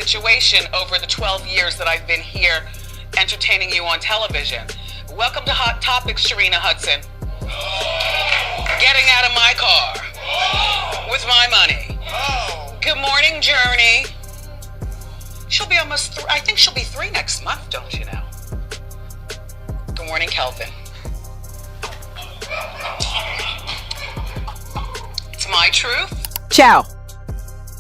situation over the 12 years that I've been here entertaining you on television. Welcome to Hot Topics, Sharina Hudson. Getting out of my car with my money. Good morning, Journey. She'll be almost I think she'll be 3 next month, don't you know? Good morning, Kelvin. It's my truth. Ciao.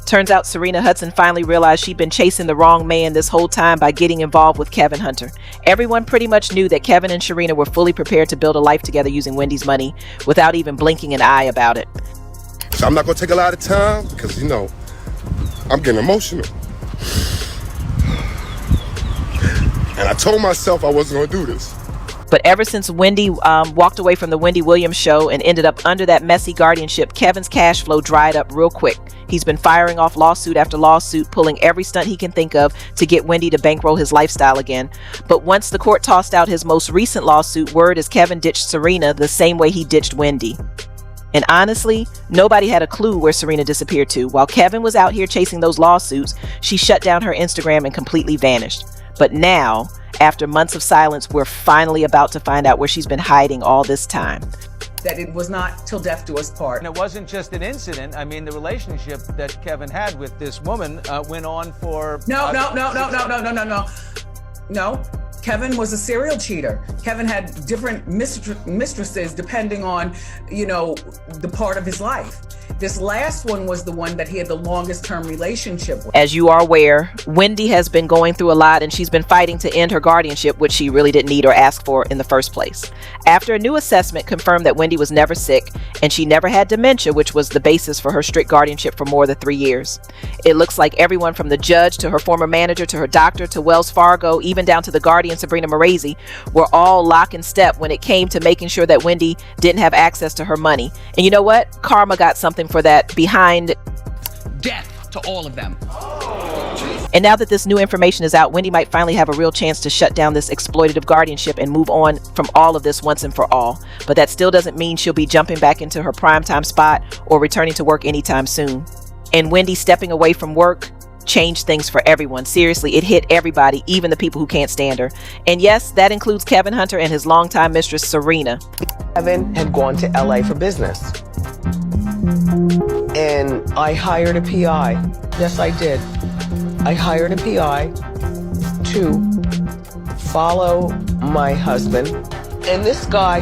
Turns out Sharina Hudson finally realized she'd been chasing the wrong man this whole time by getting involved with Kevin Hunter. Everyone pretty much knew that Kevin and Sharina were fully prepared to build a life together using Wendy's money without even blinking an eye about it. So I'm not going to take a lot of time because, I'm getting emotional. And I told myself I wasn't going to do this. But ever since Wendy walked away from the Wendy Williams show and ended up under that messy guardianship, Kevin's cash flow dried up real quick. He's been firing off lawsuit after lawsuit, pulling every stunt he can think of to get Wendy to bankroll his lifestyle again. But once the court tossed out his most recent lawsuit, word is Kevin ditched Sharina the same way he ditched Wendy. And honestly, nobody had a clue where Sharina disappeared to. While Kevin was out here chasing those lawsuits, she shut down her Instagram and completely vanished. But now, after months of silence, we're finally about to find out where she's been hiding all this time. That it was not till death do us part. And it wasn't just an incident. I mean, the relationship that Kevin had with this woman went on for... No. Kevin was a serial cheater. Kevin had different mistresses depending on, the part of his life. This last one was the one that he had the longest term relationship with. As you are aware, Wendy has been going through a lot and she's been fighting to end her guardianship, which she really didn't need or ask for in the first place. After a new assessment confirmed that Wendy was never sick and she never had dementia, which was the basis for her strict guardianship for more than 3 years. It looks like everyone from the judge to her former manager to her doctor to Wells Fargo, even down to the guardian Sabrina Morazi, were all lock and step when it came to making sure that Wendy didn't have access to her money. And you know what? Karma got something for that behind death to all of them. And now that this new information is out, Wendy might finally have a real chance to shut down this exploitative guardianship and move on from all of this once and for all. But that still doesn't mean she'll be jumping back into her primetime spot or returning to work anytime soon. And Wendy stepping away from work changed things for everyone. Seriously, it hit everybody, even the people who can't stand her. And yes, that includes Kevin Hunter and his longtime mistress, Sharina. Kevin had gone to LA for business. And I hired a PI. Yes, I did. I hired a PI to follow my husband. And this guy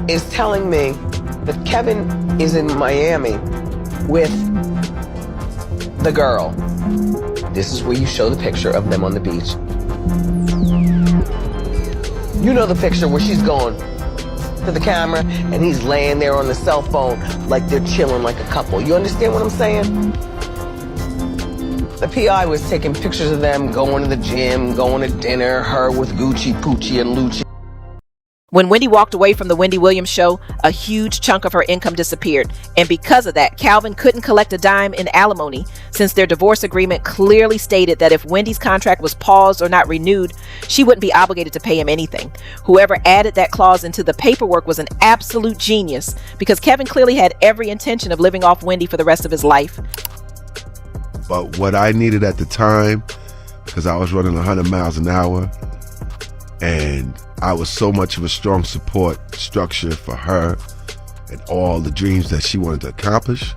is telling me that Kevin is in Miami with the girl. This is where you show the picture of them on the beach. You know the picture where she's going to the camera and he's laying there on the cell phone like they're chilling like a couple. You understand what I'm saying? The PI was taking pictures of them going to the gym, going to dinner, her with Gucci, Poochie, and Lucci. When Wendy walked away from the Wendy Williams show, a huge chunk of her income disappeared. And because of that, Calvin couldn't collect a dime in alimony since their divorce agreement clearly stated that if Wendy's contract was paused or not renewed, she wouldn't be obligated to pay him anything. Whoever added that clause into the paperwork was an absolute genius because Kevin clearly had every intention of living off Wendy for the rest of his life. But what I needed at the time, because I was running 100 miles an hour, and I was so much of a strong support structure for her and all the dreams that she wanted to accomplish,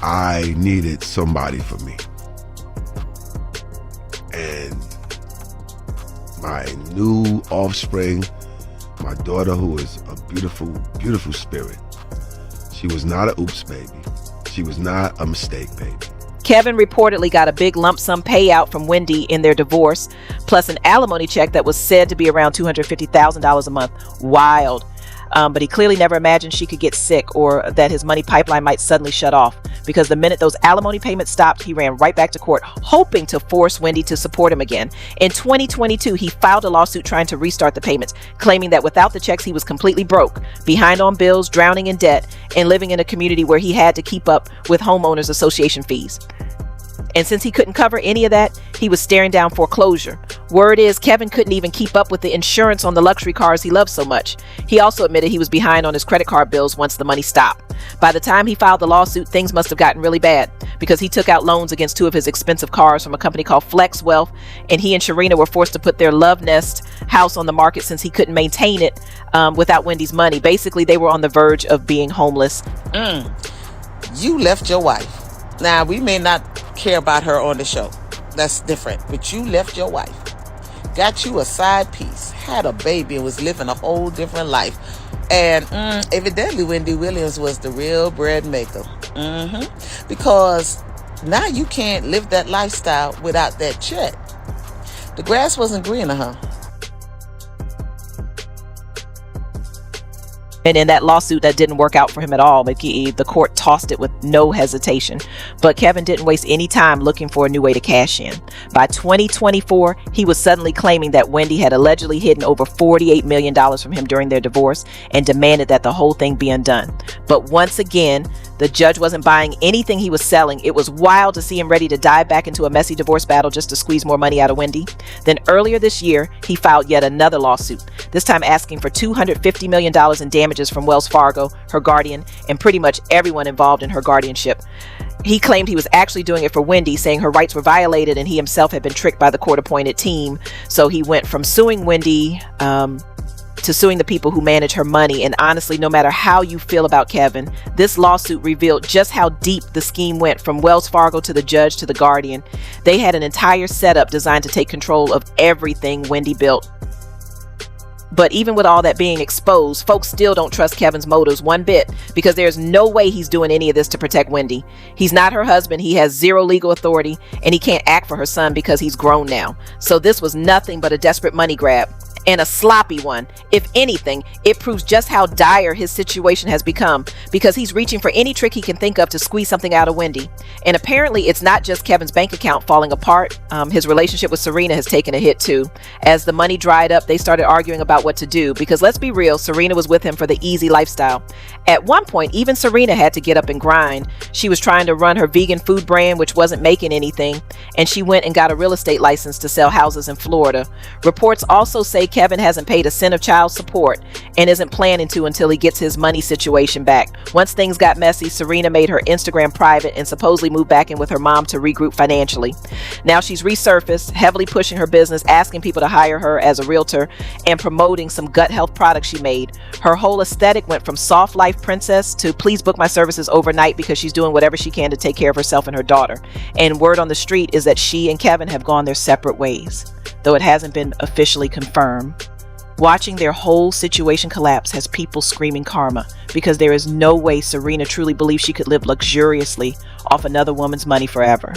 I needed somebody for me. And my new offspring, my daughter, who is a beautiful, beautiful spirit, she was not a oops baby. She was not a mistake baby. Kevin reportedly got a big lump sum payout from Wendy in their divorce, plus an alimony check that was said to be around $250,000 a month. Wild. But he clearly never imagined she could get sick or that his money pipeline might suddenly shut off, because the minute those alimony payments stopped, he ran right back to court, hoping to force Wendy to support him again. In 2022, he filed a lawsuit trying to restart the payments, claiming that without the checks, he was completely broke, behind on bills, drowning in debt, and living in a community where he had to keep up with homeowners association fees. And since he couldn't cover any of that, he was staring down foreclosure. Word is Kevin couldn't even keep up with the insurance on the luxury cars he loved so much. He also admitted he was behind on his credit card bills once the money stopped. By the time he filed the lawsuit, things must have gotten really bad because he took out loans against 2 of his expensive cars from a company called Flex Wealth, and he and Sharina were forced to put their Love Nest house on the market since he couldn't maintain it without Wendy's money. Basically, they were on the verge of being homeless. You left your wife. Now, we may not care about her on the show. That's different. But you left your wife. Got you a side piece. Had a baby and was living a whole different life. And evidently, Wendy Williams was the real bread maker. Because now you can't live that lifestyle without that check. The grass wasn't greener, huh? And in that lawsuit, that didn't work out for him at all. The court tossed it with no hesitation. But Kevin didn't waste any time looking for a new way to cash in. By 2024, he was suddenly claiming that Wendy had allegedly hidden over $48 million from him during their divorce and demanded that the whole thing be undone. But once again, the judge wasn't buying anything he was selling. It was wild to see him ready to dive back into a messy divorce battle just to squeeze more money out of Wendy. Then earlier this year, he filed yet another lawsuit, this time asking for $250 million in damages from Wells Fargo, her guardian, and pretty much everyone involved in her guardianship. He claimed he was actually doing it for Wendy, saying her rights were violated and he himself had been tricked by the court-appointed team. So he went from suing Wendy to suing the people who manage her money. And honestly, no matter how you feel about Kevin, this lawsuit revealed just how deep the scheme went, from Wells Fargo to the judge to the guardian. They had an entire setup designed to take control of everything Wendy built. But even with all that being exposed, folks still don't trust Kevin's motives one bit, because there's no way he's doing any of this to protect Wendy. He's not her husband, he has zero legal authority, and he can't act for her son because he's grown now. So this was nothing but a desperate money grab. And a sloppy one. If anything, it proves just how dire his situation has become, because he's reaching for any trick he can think of to squeeze something out of Wendy. And apparently it's not just Kevin's bank account falling apart. His relationship with Sharina has taken a hit too. As the money dried up, they started arguing about what to do, because let's be real, Sharina was with him for the easy lifestyle. At one point, even Sharina had to get up and grind. She was trying to run her vegan food brand, which wasn't making anything, and she went and got a real estate license to sell houses in Florida. Reports also say Kevin hasn't paid a cent of child support and isn't planning to until he gets his money situation back. Once things got messy, Sharina made her Instagram private and supposedly moved back in with her mom to regroup financially. Now she's resurfaced, heavily pushing her business, asking people to hire her as a realtor, and promoting some gut health products she made. Her whole aesthetic went from soft life princess to please book my services overnight, because she's doing whatever she can to take care of herself and her daughter. And word on the street is that she and Kevin have gone their separate ways, though it hasn't been officially confirmed. Watching their whole situation collapse has people screaming karma, because there is no way Sharina truly believes she could live luxuriously off another woman's money forever.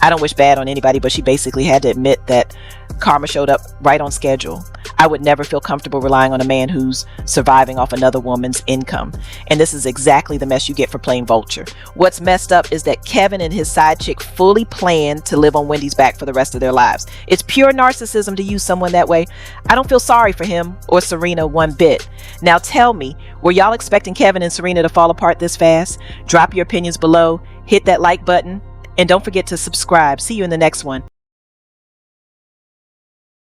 I don't wish bad on anybody, but she basically had to admit that karma showed up right on schedule. I would never feel comfortable relying on a man who's surviving off another woman's income. And this is exactly the mess you get for playing vulture. What's messed up is that Kevin and his side chick fully planned to live on Wendy's back for the rest of their lives. It's pure narcissism to use someone that way. I don't feel sorry for him or Sharina one bit. Now tell me, were y'all expecting Kevin and Sharina to fall apart this fast? Drop your opinions below, hit that like button, and don't forget to subscribe. See you in the next one.